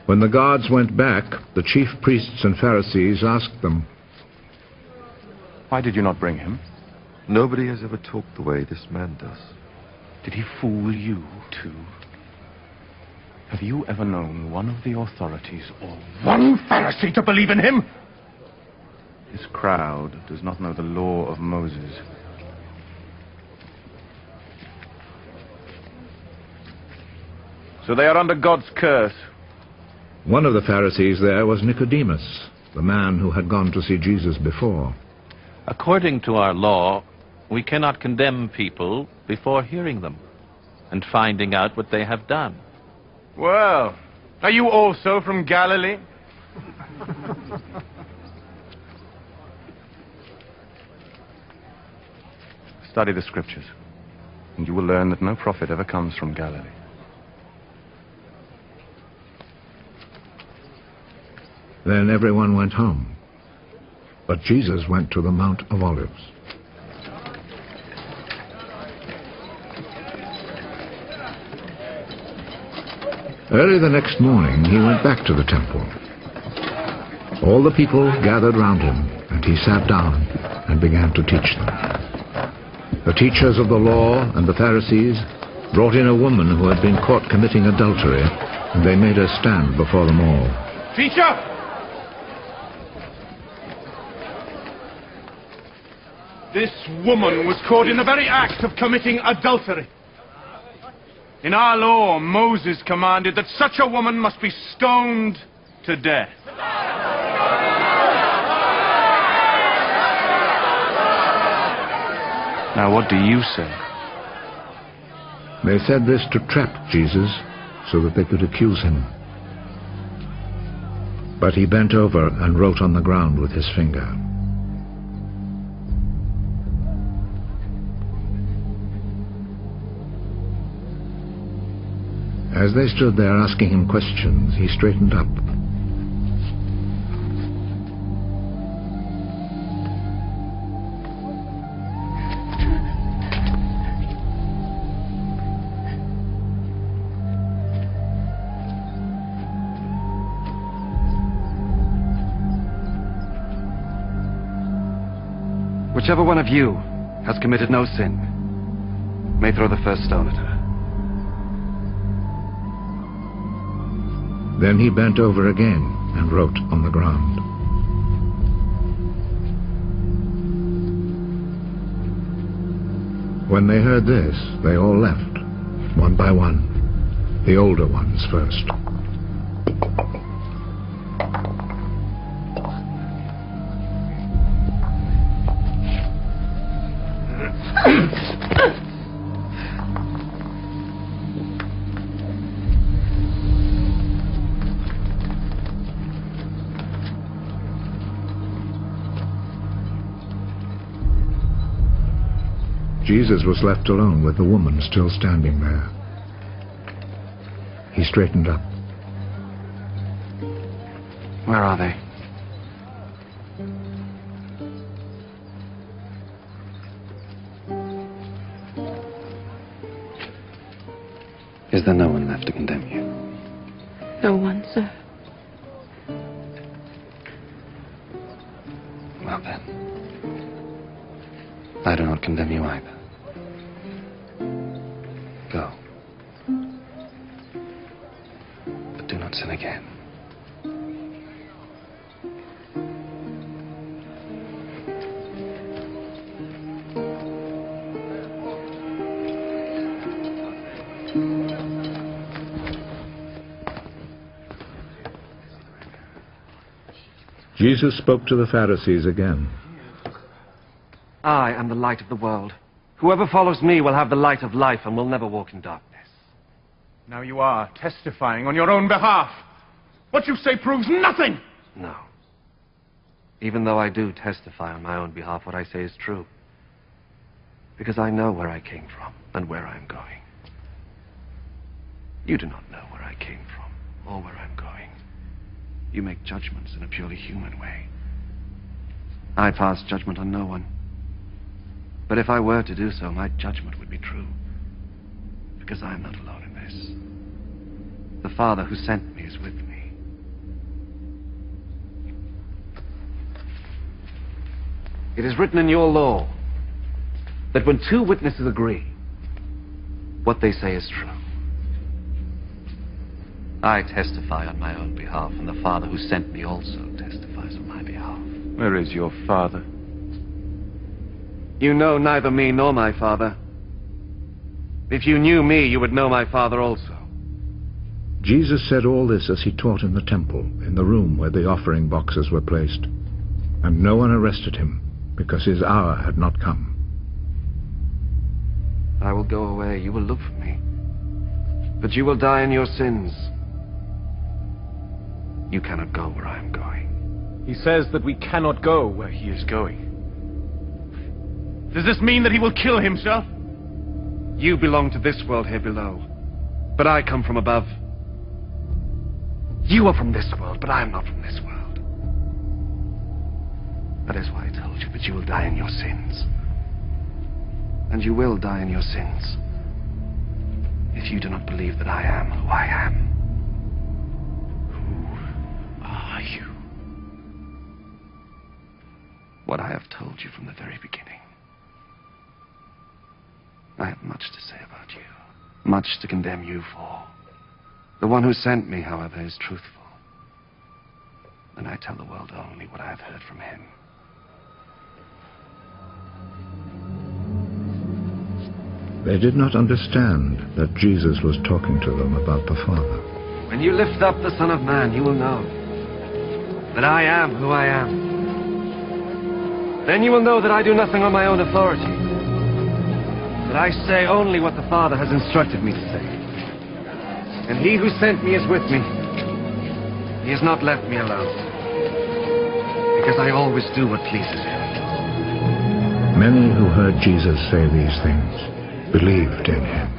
When the guards went back, the chief priests and Pharisees asked them, "Why did you not bring him?" Nobody has ever talked the way this man does. Did he fool you, too? Have you ever known one of the authorities or one Pharisee to believe in him? This crowd does not know the law of Moses. So they are under God's curse. One of the Pharisees there was Nicodemus, the man who had gone to see Jesus before. According to our law, we cannot condemn people before hearing them and finding out what they have done. Well, are you also from Galilee? Study the scriptures, and you will learn that no prophet ever comes from Galilee. Then everyone went home, but Jesus went to the Mount of Olives. Early the next morning, he went back to the temple. All the people gathered round him, and he sat down and began to teach them. The teachers of the law and the Pharisees brought in a woman who had been caught committing adultery, and they made her stand before them all. Teacher! This woman was caught in the very act of committing adultery. In our law, Moses commanded that such a woman must be stoned to death. Now, what do you say? They said this to trap Jesus so that they could accuse him. But he bent over and wrote on the ground with his finger. As they stood there asking him questions, he straightened up. Whichever one of you has committed no sin may throw the first stone at her. Then he bent over again and wrote on the ground. When they heard this, they all left, one by one, the older ones first. Jesus was left alone with the woman still standing there. He straightened up. Where are they? Is there no one left to condemn you? No one, sir. Well then, I do not condemn you either. Go. But do not sin again. Jesus spoke to the Pharisees again. I am the light of the world. Whoever follows me will have the light of life and will never walk in darkness. Now you are testifying on your own behalf. What you say proves nothing! No. Even though I do testify on my own behalf, what I say is true. Because I know where I came from and where I am going. You do not know where I came from or where I'm going. You make judgments in a purely human way. I pass judgment on no one. But if I were to do so, my judgment would be true. Because I am not alone in this. The Father who sent me is with me. It is written in your law that when two witnesses agree, what they say is true. I testify on my own behalf, and the Father who sent me also testifies on my behalf. Where is your father? You know neither me nor my Father. If you knew me, you would know my Father also. Jesus said all this as he taught in the temple, in the room where the offering boxes were placed. And no one arrested him, because his hour had not come. I will go away, you will look for me. But you will die in your sins. You cannot go where I am going. He says that we cannot go where he is going. Does this mean that he will kill himself? You belong to this world here below, but I come from above. You are from this world, but I am not from this world. That is why I told you that you will die in your sins. And you will die in your sins if you do not believe that I am who I am. Who are you? What I have told you from the very beginning. I have much to say about you, much to condemn you for. The one who sent me, however, is truthful. And I tell the world only what I have heard from him. They did not understand that Jesus was talking to them about the Father. When you lift up the Son of Man, you will know that I am who I am. Then you will know that I do nothing on my own authority, that I say only what the Father has instructed me to say. And he who sent me is with me. He has not left me alone, because I always do what pleases him. Many who heard Jesus say these things believed in him.